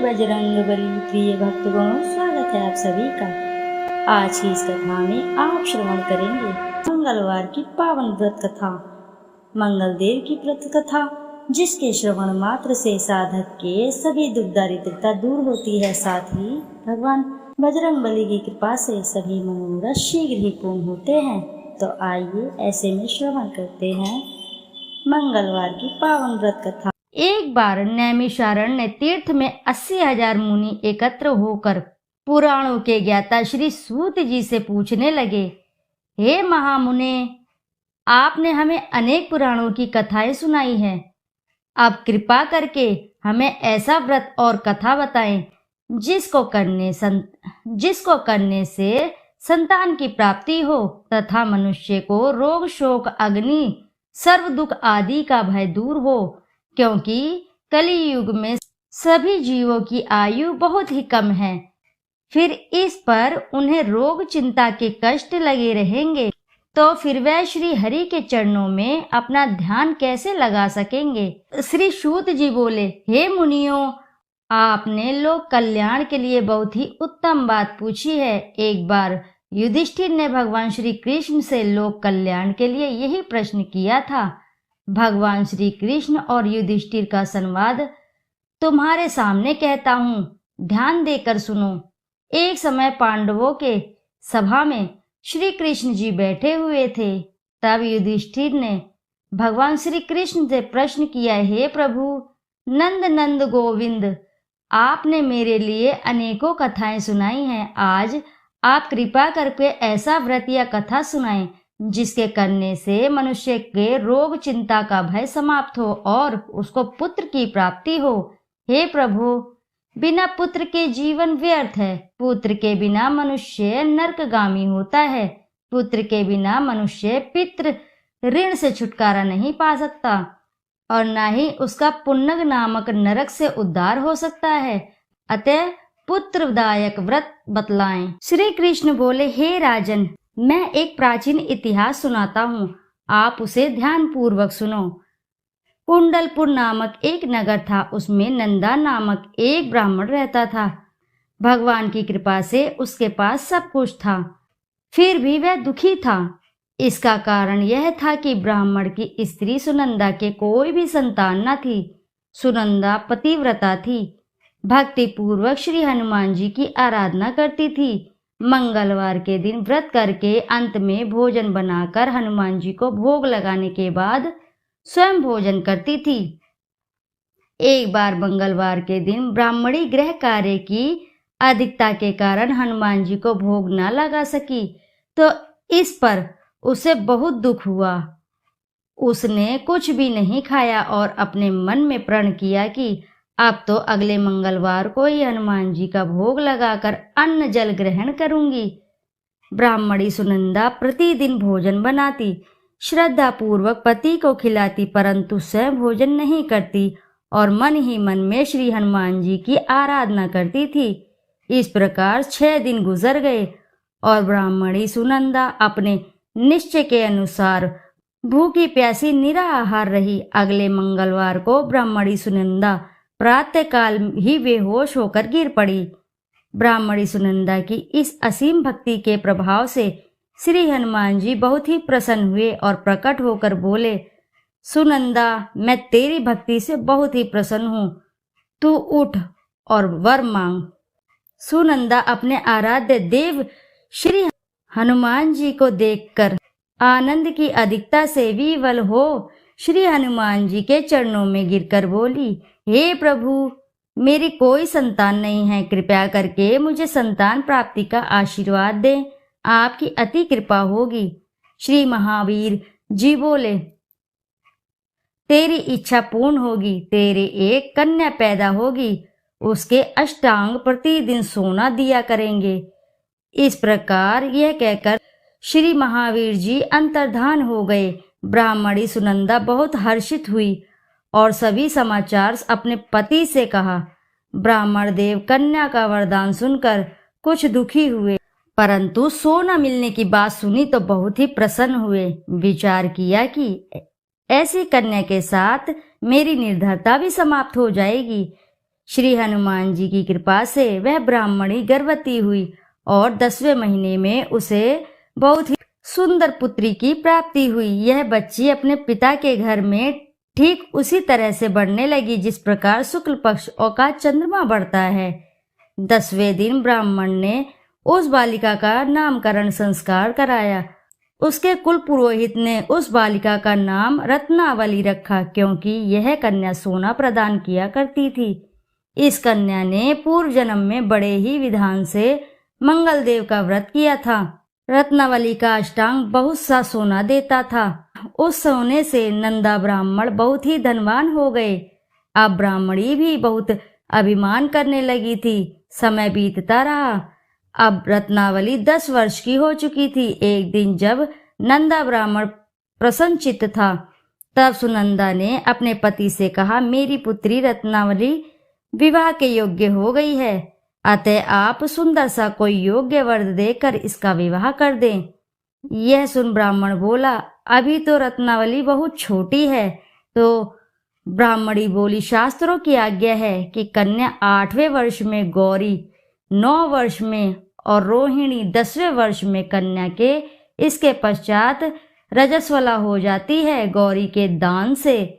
बजरंगबली प्रिय भक्तगणों, स्वागत है आप सभी का। आज की इस कथा में आप श्रवण करेंगे मंगलवार की पावन व्रत कथा, मंगलदेव की व्रत कथा, जिसके श्रवण मात्र से साधक के सभी दुख दारिद्रता दूर होती है। साथ ही भगवान बजरंगबली की कृपा से सभी मनोरथ शीघ्र ही पूर्ण होते हैं। तो आइए ऐसे में श्रवण करते हैं मंगलवार की पावन व्रत कथा। एक बार नैमिषारण्य तीर्थ में 80,000 मुनि एकत्र होकर पुराणों के ज्ञाता श्री सूत जी से पूछने लगे, हे महामुने, आपने हमें अनेक पुराणों की कथाएं सुनाई हैं। अब कृपा करके हमें ऐसा व्रत और कथा बताएं जिसको करने से संतान की प्राप्ति हो तथा मनुष्य को रोग शोक अग्नि सर्व दुख आदि का भय दूर हो, क्योंकि कली युग में सभी जीवों की आयु बहुत ही कम है। फिर इस पर उन्हें रोग चिंता के कष्ट लगे रहेंगे, तो फिर वह श्री हरि के चरणों में अपना ध्यान कैसे लगा सकेंगे। श्री सूत जी बोले, हे मुनियों, आपने लोक कल्याण के लिए बहुत ही उत्तम बात पूछी है। एक बार युधिष्ठिर ने भगवान श्री कृष्ण से लोक कल्याण के लिए यही प्रश्न किया था। भगवान श्री कृष्ण और युधिष्ठिर का संवाद तुम्हारे सामने कहता हूँ, ध्यान देकर सुनो। एक समय पांडवों के सभा में श्री कृष्ण जी बैठे हुए थे। तब युधिष्ठिर ने भगवान श्री कृष्ण से प्रश्न किया, हे प्रभु नंद नंद गोविंद, आपने मेरे लिए अनेकों कथाएं सुनाई हैं। आज आप कृपा करके ऐसा व्रत या कथा सुनाएं जिसके करने से मनुष्य के रोग चिंता का भय समाप्त हो और उसको पुत्र की प्राप्ति हो। हे प्रभु, बिना पुत्र के जीवन व्यर्थ है। पुत्र के बिना मनुष्य नरकगामी होता है। पुत्र के बिना मनुष्य पितृ ऋण से छुटकारा नहीं पा सकता और न ही उसका पुण्य नामक नरक से उद्धार हो सकता है। अतः पुत्रदायक व्रत बतलाएं। श्री कृष्ण बोले, हे राजन, मैं एक प्राचीन इतिहास सुनाता हूँ, आप उसे ध्यान पूर्वक सुनो। कुंडलपुर नामक एक नगर था। उसमें नंदा नामक एक ब्राह्मण रहता था। भगवान की कृपा से उसके पास सब कुछ था, फिर भी वह दुखी था। इसका कारण यह था कि ब्राह्मण की स्त्री सुनंदा के कोई भी संतान न थी। सुनंदा पतिव्रता थी, भक्ति पूर्वक श्री हनुमान जी की आराधना करती थी। मंगलवार के दिन व्रत करके अंत में भोजन बनाकर हनुमान जी को भोग लगाने के बाद स्वयं भोजन करती थी। एक बार मंगलवार के दिन ब्राह्मणी गृह कार्य की अधिकता के कारण हनुमान जी को भोग न लगा सकी, तो इस पर उसे बहुत दुख हुआ। उसने कुछ भी नहीं खाया और अपने मन में प्रण किया कि अब तो अगले मंगलवार को ही हनुमान जी का भोग लगाकर अन्न जल ग्रहण करूंगी। ब्राह्मणी सुनंदा प्रतिदिन भोजन बनाती, श्रद्धा पूर्वक पति को खिलाती, परंतु स्वयं भोजन नहीं करती और मन ही मन में श्री हनुमान जी की आराधना करती थी। इस प्रकार 6 दिन गुजर गए और ब्राह्मणी सुनंदा अपने निश्चय के अनुसार भूखी प्यासी निराहार रही। अगले मंगलवार को ब्राह्मणी सुनंदा प्रातःकाल ही बेहोश होकर गिर पड़ी। ब्राह्मणी सुनंदा की इस असीम भक्ति के प्रभाव से श्री हनुमान जी बहुत ही प्रसन्न हुए और प्रकट होकर बोले, सुनंदा, मैं तेरी भक्ति से बहुत ही प्रसन्न हूँ, तू उठ और वर मांग। सुनंदा अपने आराध्य देव श्री हनुमान जी को देखकर आनंद की अधिकता से विवल हो श्री हनुमान जी के चरणों में गिरकर बोली, हे प्रभु, मेरी कोई संतान नहीं है, कृपया करके मुझे संतान प्राप्ति का आशीर्वाद दें, आपकी अति कृपा होगी। श्री महावीर जी बोले, तेरी इच्छा पूर्ण होगी, तेरे एक कन्या पैदा होगी, उसके अष्टांग प्रतिदिन सोना दिया करेंगे। इस प्रकार यह कहकर श्री महावीर जी अंतर्धान हो गए। ब्राह्मणी सुनंदा बहुत हर्षित हुई और सभी समाचार अपने पति से कहा। ब्राह्मण देव कन्या का वरदान सुनकर कुछ दुखी हुए, परंतु सोना मिलने की बात सुनी तो बहुत ही प्रसन्न हुए। विचार किया कि ऐसी कन्या के साथ मेरी निर्धरता भी समाप्त हो जाएगी। श्री हनुमान जी की कृपा से वह ब्राह्मणी गर्भवती हुई और 10वें महीने में उसे बहुत ही सुंदर पुत्री की प्राप्ति हुई। यह बच्ची अपने पिता के घर में ठीक उसी तरह से बढ़ने लगी जिस प्रकार शुक्ल पक्ष का चंद्रमा बढ़ता है। 10वें दिन ब्राह्मण ने उस बालिका का नामकरण संस्कार कराया। उसके कुल पुरोहित ने उस बालिका का नाम रत्नावली रखा, क्योंकि यह कन्या सोना प्रदान किया करती थी। इस कन्या ने पूर्व जन्म में बड़े ही विधान से मंगल देव का व्रत किया था। रत्नावली का अष्टांग बहुत सा सोना देता था। उस सोने से नंदा ब्राह्मण बहुत ही धनवान हो गए। अब ब्राह्मणी भी बहुत अभिमान करने लगी थी। समय बीतता रहा। अब रत्नावली 10 वर्ष की हो चुकी थी। एक दिन जब नंदा ब्राह्मण प्रसन्नचित्त था, तब सुनंदा ने अपने पति से कहा, मेरी पुत्री रत्नावली विवाह के योग्य हो गई है, अतः आप सुंदर सा कोई योग्य वर देकर इसका विवाह कर दें। यह सुन ब्राह्मण बोला, अभी तो रत्नावली बहुत छोटी है। तो ब्राह्मणी बोली, शास्त्रों की आज्ञा है कि कन्या 8वें वर्ष में, गौरी 9 वर्ष में और रोहिणी 10वें वर्ष में कन्या के इसके पश्चात रजस्वला हो जाती है। गौरी के दान से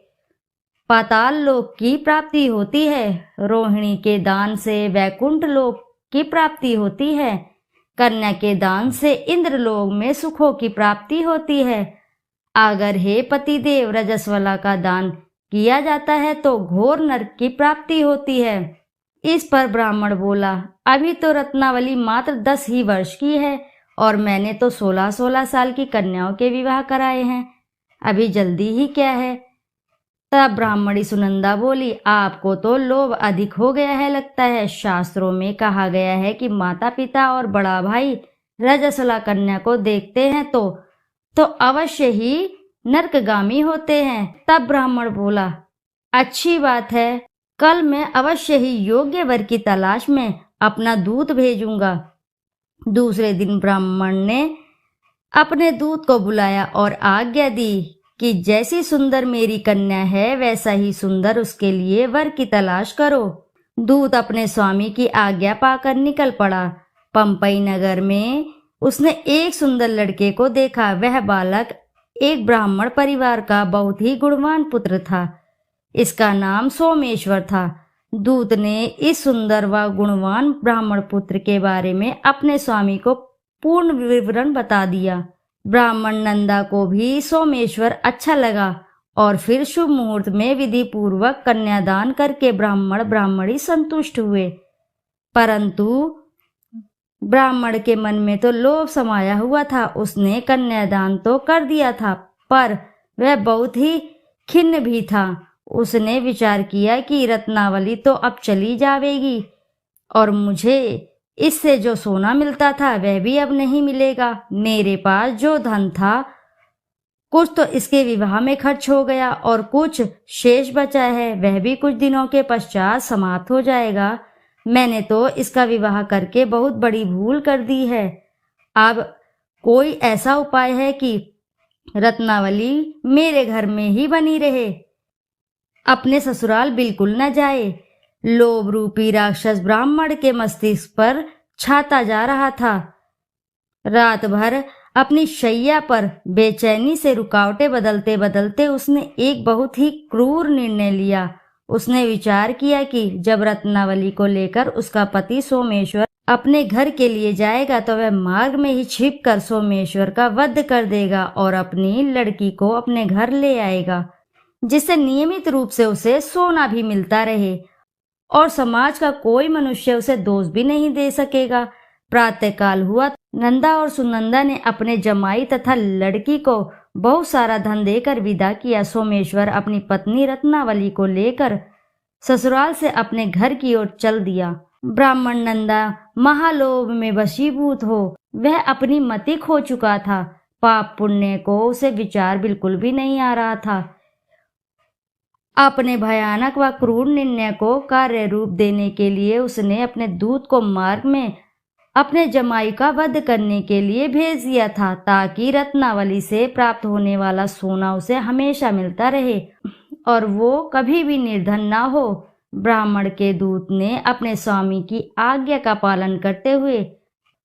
पाताल लोक की प्राप्ति होती है, रोहिणी के दान से वैकुंठ लोक की प्राप्ति होती है, कन्या के दान से इंद्रलोक में सुखों की प्राप्ति होती है। अगर हे पतिदेव रजस्वला का दान किया जाता है तो घोर नरक की प्राप्ति होती है। इस पर ब्राह्मण बोला, अभी तो रत्नावली मात्र 10 ही वर्ष की है और मैंने तो 16-16 साल की कन्याओं के विवाह कराए हैं, अभी जल्दी ही क्या है। तब ब्राह्मणी सुनंदा बोली, आपको तो लोभ अधिक हो गया है लगता है। शास्त्रों में कहा गया है कि माता पिता और बड़ा भाई रजस्वला कन्या को देखते हैं तो अवश्य ही नरकगामी होते हैं। तब ब्राह्मण बोला, अच्छी बात है, कल मैं अवश्य ही योग्य वर की तलाश में अपना दूत भेजूंगा। दूसरे दिन ब्राह्मण ने अपने दूत को बुलाया और आज्ञा दी कि जैसी सुंदर मेरी कन्या है वैसा ही सुंदर उसके लिए वर की तलाश करो। दूत अपने स्वामी की आज्ञा पाकर निकल पड़ा। पंपई नगर में उसने एक सुंदर लड़के को देखा। वह बालक एक ब्राह्मण परिवार का बहुत ही गुणवान पुत्र था। इसका नाम सोमेश्वर था। दूत ने इस सुंदर व गुणवान ब्राह्मण पुत्र के बारे में अपने स्वामी को पूर्ण विवरण बता दिया। ब्राह्मण नंदा को भी सोमेश्वर अच्छा लगा और फिर शुभ मुहूर्त में विधि पूर्वक कन्यादान करके ब्राह्मण ब्राह्मणी संतुष्ट हुए। परंतु ब्राह्मण के मन में तो लोभ समाया हुआ था। उसने कन्यादान तो कर दिया था, पर वह बहुत ही खिन्न भी था। उसने विचार किया कि रत्नावली तो अब चली जावेगी और मुझे इससे जो सोना मिलता था वह भी अब नहीं मिलेगा। मेरे पास जो धन था कुछ तो इसके विवाह में खर्च हो गया और कुछ शेष बचा है, वह भी कुछ दिनों के पश्चात समाप्त हो जाएगा। मैंने तो इसका विवाह करके बहुत बड़ी भूल कर दी है। अब कोई ऐसा उपाय है कि रत्नावली मेरे घर में ही बनी रहे, अपने ससुराल बिल्कुल न जाए। लोभ रूपी राक्षस ब्राह्मण के मस्तिष्क पर छाता जा रहा था। रात भर अपनी शैया पर बेचैनी से रुकावटें बदलते बदलते उसने एक बहुत ही क्रूर निर्णय लिया। उसने विचार किया कि जब रत्नावली को लेकर उसका पति सोमेश्वर अपने घर के लिए जाएगा तो वह मार्ग में ही छिपकर सोमेश्वर का वध कर देगा और अपनी लड़की को अपने घर ले आएगा, जिससे नियमित रूप से उसे सोना भी मिलता रहे और समाज का कोई मनुष्य उसे दोष भी नहीं दे सकेगा। प्रातःकाल हुआ। नंदा और सुनंदा ने अपने जमाई तथा लड़की को बहुत सारा धन देकर विदा किया। सोमेश्वर अपनी पत्नी रत्नावली को लेकर ससुराल से अपने घर की ओर चल दिया। ब्राह्मण नंदा महालोभ में वशीभूत हो वह अपनी मति खो चुका था। पाप पुण्य को उसे विचार बिल्कुल भी नहीं आ रहा था। अपने भयानक व क्रूर निर्णय को कार्य रूप देने के लिए उसने अपने दूत को मार्ग में अपने जमाई का वध करने के लिए भेज दिया था, ताकि रत्नावली से प्राप्त होने वाला सोना उसे हमेशा मिलता रहे और वो कभी भी निर्धन ना हो। ब्राह्मण के दूत ने अपने स्वामी की आज्ञा का पालन करते हुए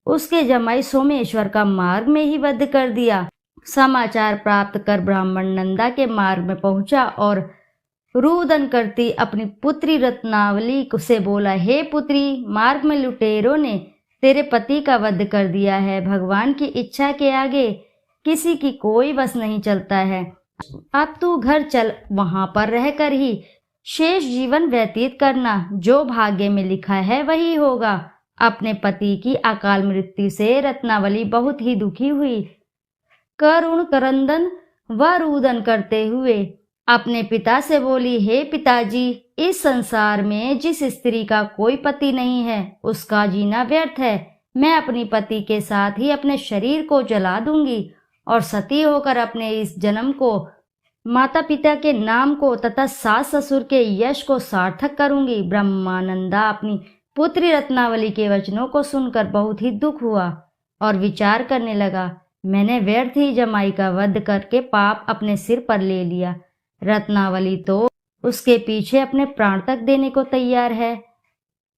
उसके जमाई सोमेश्वर का मार्ग में ही वध कर दिया। समाचार प्राप्त कर ब्राह्मण नंदा के मार्ग में पहुंचा और रुदन करती अपनी पुत्री रत्नावली से बोला, हे पुत्री, मार्ग में लुटेरों ने तेरे पति का वध कर दिया है। भगवान की इच्छा के आगे किसी की कोई बस नहीं चलता है। अब तू घर चल, वहां पर रहकर ही शेष जीवन व्यतीत करना। जो भाग्य में लिखा है वही होगा। अपने पति की अकाल मृत्यु से रत्नावली बहुत ही दुखी हुई। करुण करंदन व रुदन करते हुए अपने पिता से बोली, हे पिताजी, इस संसार में जिस स्त्री का कोई पति नहीं है उसका जीना व्यर्थ है। मैं अपनी पति के साथ ही अपने शरीर को जला दूंगी और सती होकर अपने इस जन्म को, माता पिता के नाम को तथा सास ससुर के यश को सार्थक करूंगी। ब्रह्मानंदा अपनी पुत्री रत्नावली के वचनों को सुनकर बहुत ही दुख हुआ और विचार करने लगा, मैंने व्यर्थ ही जमाई का वध करके पाप अपने सिर पर ले लिया। रत्नावली तो उसके पीछे अपने प्राण तक देने को तैयार है।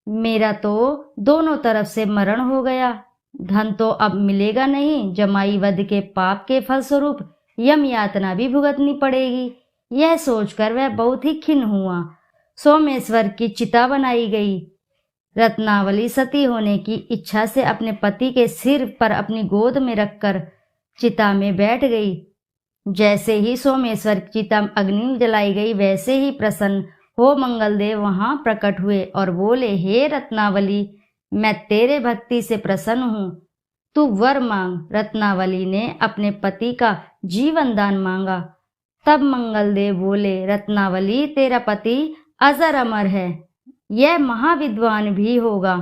मेरा तो दोनों तरफ से मरण हो गया। धन तो अब मिलेगा नहीं। जमाई वध के पाप के फलस्वरूप यम यातना भी भुगतनी पड़ेगी। यह सोचकर वह बहुत ही खिन्न हुआ। सोमेश्वर की चिता बनाई गई। रत्नावली सती होने की इच्छा से अपने पति के सिर पर अपनी गोद में रखकर चिता में बैठ गई। जैसे ही सोमेश्वर की चिता अग्नि में जलाई गई, वैसे ही प्रसन्न हो मंगलदेव वहां प्रकट हुए और बोले, हे रत्नावली, मैं तेरे भक्ति से प्रसन्न हूँ, तू वर मांग। रत्नावली ने अपने पति का जीवन दान मांगा। तब मंगलदेव बोले, रत्नावली, तेरा पति अजर अमर है, यह महाविद्वान भी होगा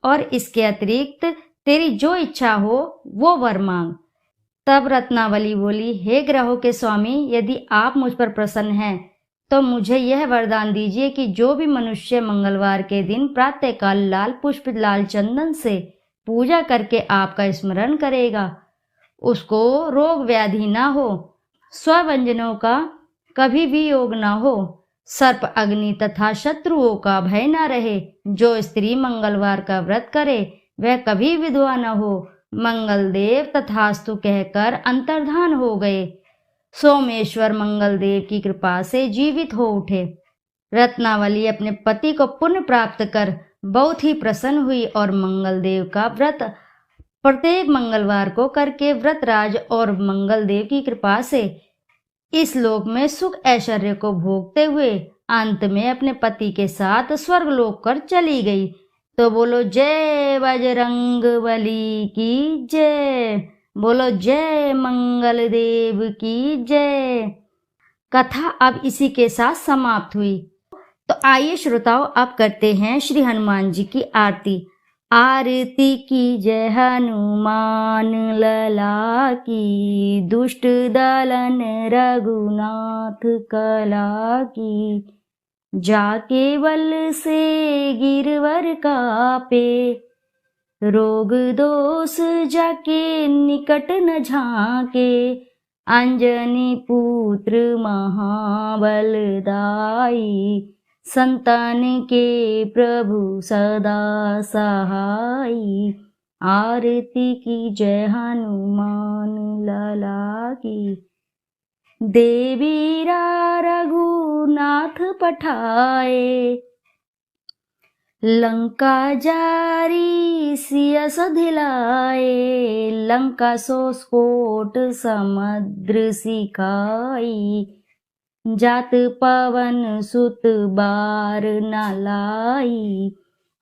और इसके अतिरिक्त तेरी जो इच्छा हो वो वर मांग। तब रत्नावली बोली, हे ग्रहों के स्वामी, यदि आप मुझ पर प्रसन्न हैं तो मुझे यह वरदान दीजिए कि जो भी मनुष्य मंगलवार के दिन प्रातःकाल लाल पुष्प लाल चंदन से पूजा करके आपका स्मरण करेगा, उसको रोग व्याधि ना हो, स्वव्यंजनों का कभी भी योग ना हो, सर्प अग्नि तथा शत्रुओं का भय ना रहे। जो स्त्री मंगलवार का व्रत करे वह कभी विधवा न हो। मंगलदेव तथास्तु कहकर अंतर्धान हो गए। सोमेश्वर मंगलदेव की कृपा से जीवित हो उठे। रत्नावली अपने पति को पुण्य प्राप्त कर बहुत ही प्रसन्न हुई और मंगलदेव का व्रत प्रत्येक मंगलवार को करके व्रतराज और मंगलदेव की कृपा से इस लोक में सुख ऐश्वर्य को भोगते हुए अंत में अपने पति के साथ स्वर्गलोक कर चली गई। तो बोलो जय बजरंगबली की जय, बोलो जय मंगल देव की जय। कथा अब इसी के साथ समाप्त हुई। तो आइए श्रोताओं, अब करते हैं श्री हनुमान जी की आरती। आरती की जय हनुमान लला की, दुष्ट दलन रघुनाथ कला की। जाके बल से गिरवर कापे, रोग दोष जाके निकट न झाके। अंजनी पुत्र महाबलदाई, संतान के प्रभु सदा सहाई। आरती की जय हनुमान लला की। देवीरा रघुनाथ पठाए, लंका जारी सिया सधिलाए। लंका सो स्फोट समुद्र सिखाई, जात पवन सुत बार न लाई।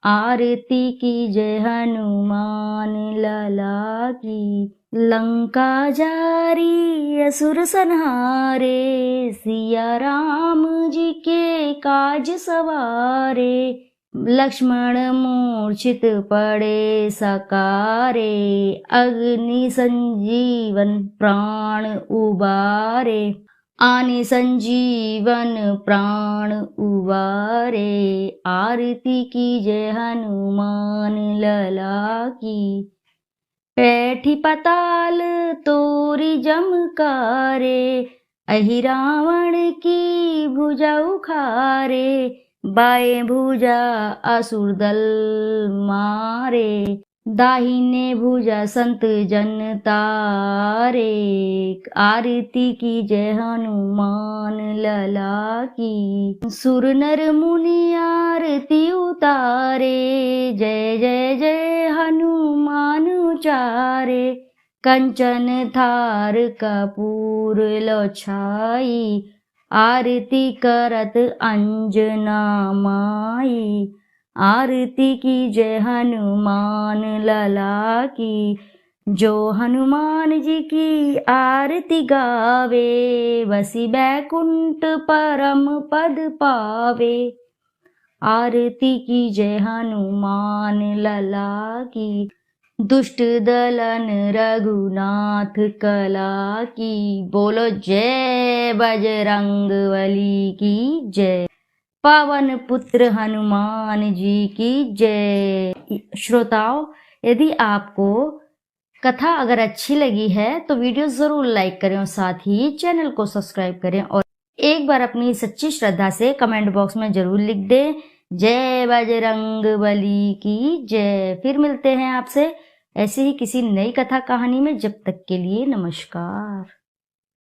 आरती की जय हनुमान लला की। लंका जारी असुर संहारे, सिया राम जी के काज सवारे। लक्ष्मण मूर्छित पड़े सकारे, अग्नि संजीवन प्राण उबारे। आनि संजीवन प्राण उबारे। आरती की जय हनुमान लला की। पैठी पताल तोरी जमकारे, अहि रावण की भुजा उखारे। बाएं भुजा असुर दल मारे, दाहिने भुजा संत जन तारे। आरती की जय हनुमान लला की, सुर नर मुनि आरती उतारे। जय जय जय हनुमान उचारे, कंचन थार कपूर लो छाई। आरती करत अंजना माई, आरती की जय हनुमान लला की। जो हनुमान जी की आरती गावे, बसी बैकुंठ परम पद पावे। आरती की जय हनुमान लला की, दुष्ट दलन रघुनाथ कला की। बोलो जय बजरंगबली की जय, पावन पुत्र हनुमान जी की जय। श्रोताओं, यदि आपको कथा अगर अच्छी लगी है तो वीडियो जरूर लाइक करें और साथ ही चैनल को सब्सक्राइब करें, और एक बार अपनी सच्ची श्रद्धा से कमेंट बॉक्स में जरूर लिख दें जय बजरंगबली की जय। फिर मिलते हैं आपसे ऐसे ही किसी नई कथा कहानी में। जब तक के लिए नमस्कार।